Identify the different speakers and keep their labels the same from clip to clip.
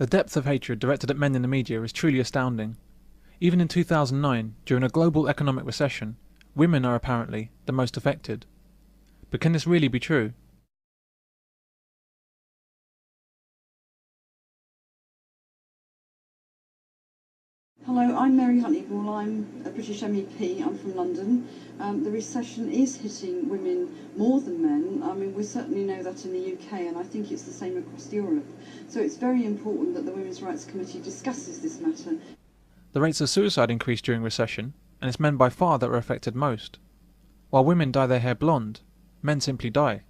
Speaker 1: The depth of hatred directed at men in the media is truly astounding. Even in 2009, during a global economic recession, women are apparently the most affected. But can this really be true?
Speaker 2: Hello, I'm Mary Honeyball. I'm a British MEP. I'm from London. The recession is hitting women more than men. I mean, we certainly know that in the UK, and I think it's the same across Europe. So it's very important that the Women's Rights Committee discusses this matter.
Speaker 1: The rates of suicide increase during recession, and it's men by far that are affected most. While women dye their hair blonde, men simply die.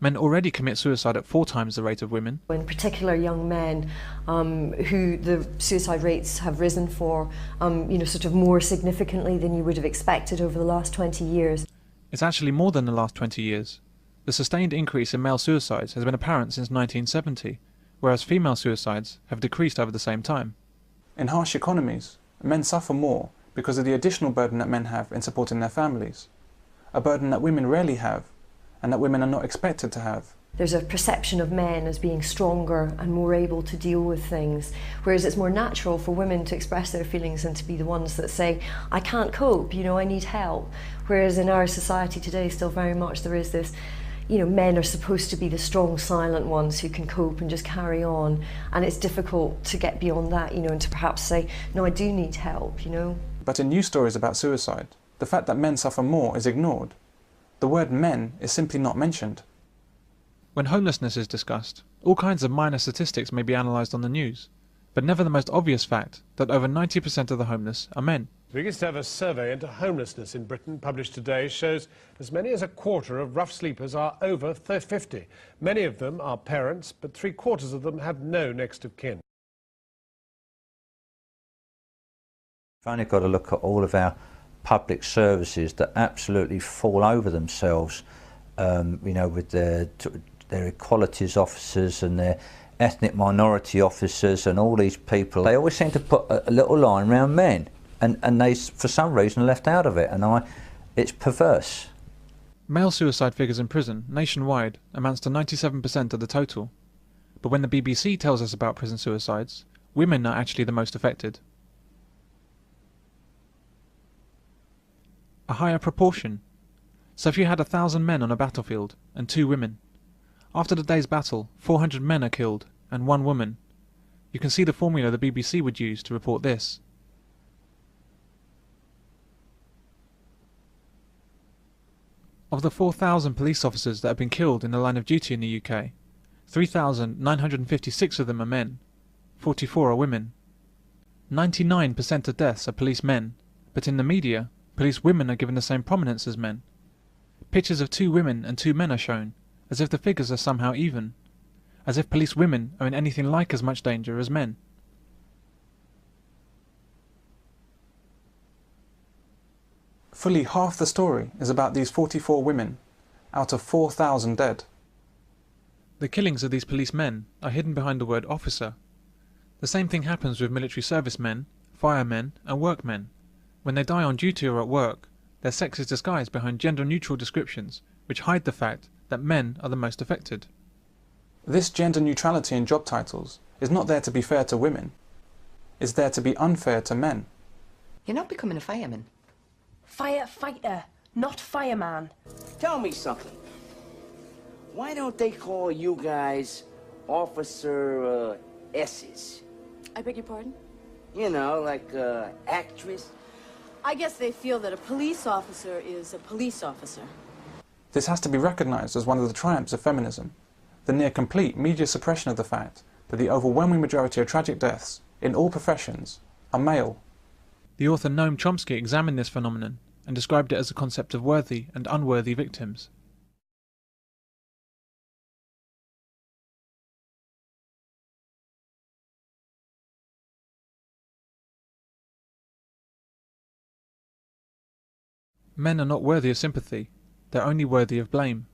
Speaker 1: Men already commit suicide at 4 times the rate of women.
Speaker 3: In particular, young men who the suicide rates have risen for, sort of more significantly than you would have expected over the last 20 years.
Speaker 1: It's actually more than the last 20 years. The sustained increase in male suicides has been apparent since 1970, whereas female suicides have decreased over the same time.
Speaker 4: In harsh economies, men suffer more because of the additional burden that men have in supporting their families, a burden that women rarely have, and that women are not expected to have.
Speaker 3: There's a perception of men as being stronger and more able to deal with things, whereas it's more natural for women to express their feelings and to be the ones that say, I can't cope, I need help. Whereas in our society today, still very much there is this, men are supposed to be the strong, silent ones who can cope and just carry on, and it's difficult to get beyond that, and to perhaps say, no, I do need help,
Speaker 4: But in news stories about suicide, the fact that men suffer more is ignored. The word men is simply not mentioned.
Speaker 1: When homelessness is discussed, all kinds of minor statistics may be analysed on the news, but never the most obvious fact that over 90% of the homeless are men.
Speaker 5: The biggest ever survey into homelessness in Britain, published today, shows as many as a quarter of rough sleepers are over 50. Many of them are parents, but 3/4 of them have no next of kin.
Speaker 6: You've only got to look at all of our public services that absolutely fall over themselves, with their equalities officers and their ethnic minority officers and all these people. They always seem to put a little line around men, and they, for some reason, are left out of it, and it's perverse.
Speaker 1: Male suicide figures in prison nationwide amounts to 97% of the total, but when the BBC tells us about prison suicides, women are actually the most affected. A higher proportion. So if you had 1,000 men on a battlefield and 2 women, after the day's battle 400 men are killed and 1 woman. You can see the formula the BBC would use to report this. Of the 4,000 police officers that have been killed in the line of duty in the UK, 3,956 of them are men, 44 are women. 99% of deaths are police men, but in the media, police women are given the same prominence as men. Pictures of 2 women and 2 men are shown, as if the figures are somehow even, as if police women are in anything like as much danger as men.
Speaker 4: Fully half the story is about these 44 women, out of 4,000 dead.
Speaker 1: The killings of these police men are hidden behind the word officer. The same thing happens with military servicemen, firemen and workmen. When they die on duty or at work, their sex is disguised behind gender-neutral descriptions, which hide the fact that men are the most affected.
Speaker 4: This gender neutrality in job titles is not there to be fair to women. It's there to be unfair to men.
Speaker 7: You're not becoming a fireman.
Speaker 8: Firefighter, not fireman.
Speaker 9: Tell me something. Why don't they call you guys Officer S's?
Speaker 10: I beg your pardon?
Speaker 9: Like actress.
Speaker 10: I guess they feel that a police officer is a police officer.
Speaker 4: This has to be recognised as one of the triumphs of feminism, the near-complete media suppression of the fact that the overwhelming majority of tragic deaths, in all professions, are male.
Speaker 1: The author Noam Chomsky examined this phenomenon and described it as a concept of worthy and unworthy victims. Men are not worthy of sympathy, they're only worthy of blame.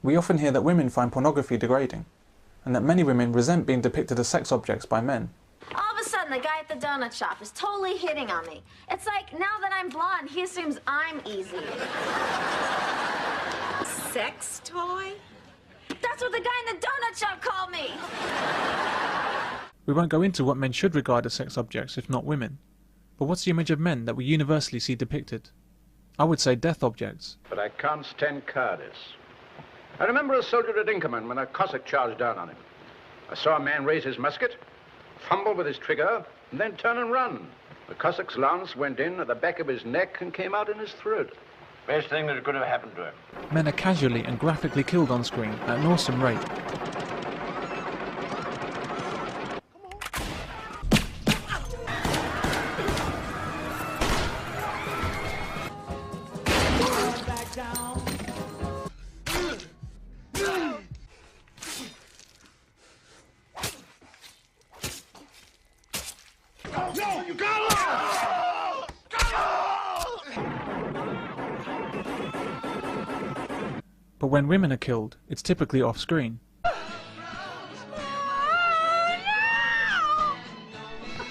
Speaker 4: We often hear that women find pornography degrading, and that many women resent being depicted as sex objects by men.
Speaker 11: All of a sudden, the guy at the donut shop is totally hitting on me. It's like, now that I'm blonde, he assumes I'm easy. sex toy? That's what the guy in the donut shop called me!
Speaker 1: We won't go into what men should regard as sex objects if not women, but what's the image of men that we universally see depicted? I would say death objects.
Speaker 12: But I can't stand cowardice. I remember a soldier at Inkerman when a Cossack charged down on him. I saw a man raise his musket, fumble with his trigger, and then turn and run. The Cossack's lance went in at the back of his neck and came out in his throat. Best thing that could have happened to him.
Speaker 1: Men are casually and graphically killed on screen at an awesome rate. But when women are killed, it's typically off-screen.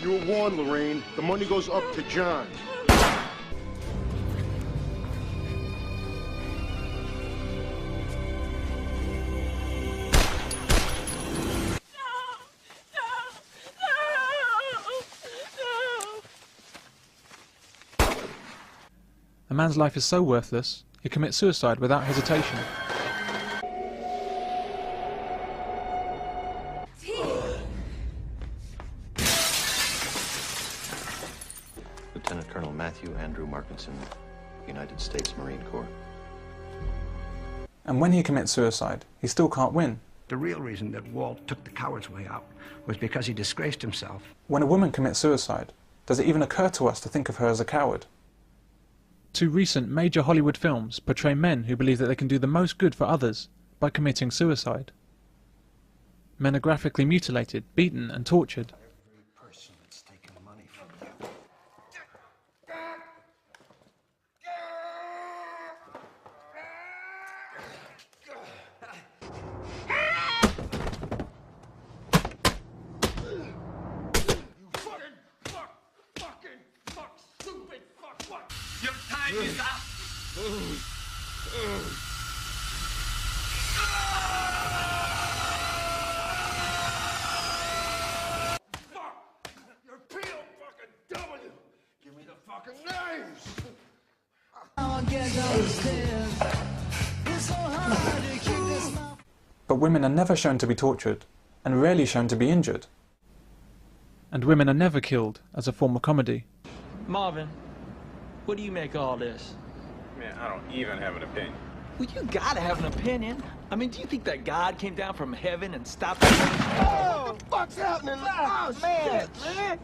Speaker 13: You were warned, Lorraine. The money goes up to John.
Speaker 1: A man's life is so worthless, he commits suicide without hesitation.
Speaker 14: Lieutenant Colonel Matthew Andrew Markinson, United States Marine Corps.
Speaker 4: And when he commits suicide, he still can't win.
Speaker 15: The real reason that Walt took the coward's way out was because he disgraced himself.
Speaker 4: When a woman commits suicide, does it even occur to us to think of her as a coward?
Speaker 1: Two recent major Hollywood films portray men who believe that they can do the most good for others by committing suicide. Men are graphically mutilated, beaten and tortured.
Speaker 16: Your time is up! Fuck! You're P-O-fucking-W! Give me the fucking names!
Speaker 4: But women are never shown to be tortured, and rarely shown to be injured.
Speaker 1: And women are never killed as a form of comedy.
Speaker 17: Marvin, what do you make of all this?
Speaker 18: Man, I don't even have an opinion.
Speaker 17: Well, you gotta have an opinion. I mean, do you think that God came down from heaven and stopped the
Speaker 16: Oh, what the fuck's happening? Oh, man, man!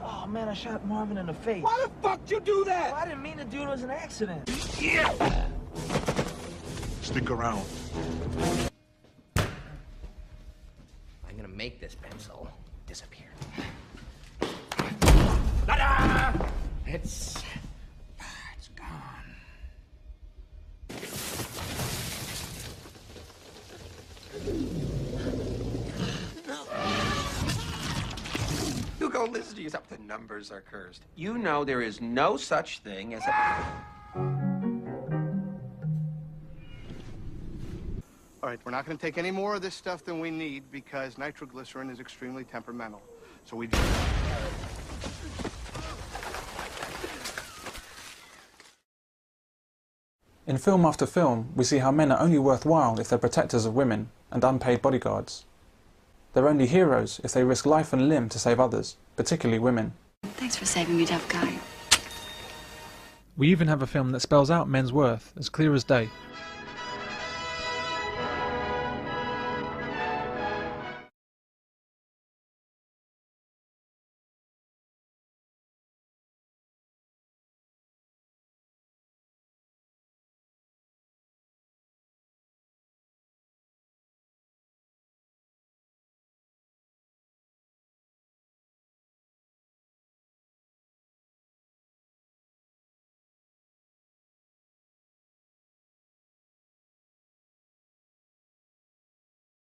Speaker 17: Oh, man, I shot Marvin in the face.
Speaker 16: Why the fuck you do that?
Speaker 17: Well, I didn't mean to do it. It was an accident.
Speaker 16: Yeah!
Speaker 13: Stick around.
Speaker 9: I'm gonna make this pencil disappear. It's gone.
Speaker 19: You go listen to yourself. The numbers are cursed. You know there is no such thing as a...
Speaker 13: All right, we're not going to take any more of this stuff than we need because nitroglycerin is extremely temperamental. So we...
Speaker 4: In film after film, we see how men are only worthwhile if they're protectors of women and unpaid bodyguards. They're only heroes if they risk life and limb to save others, particularly women.
Speaker 20: Thanks for saving me, tough guy.
Speaker 1: We even have a film that spells out men's worth as clear as day.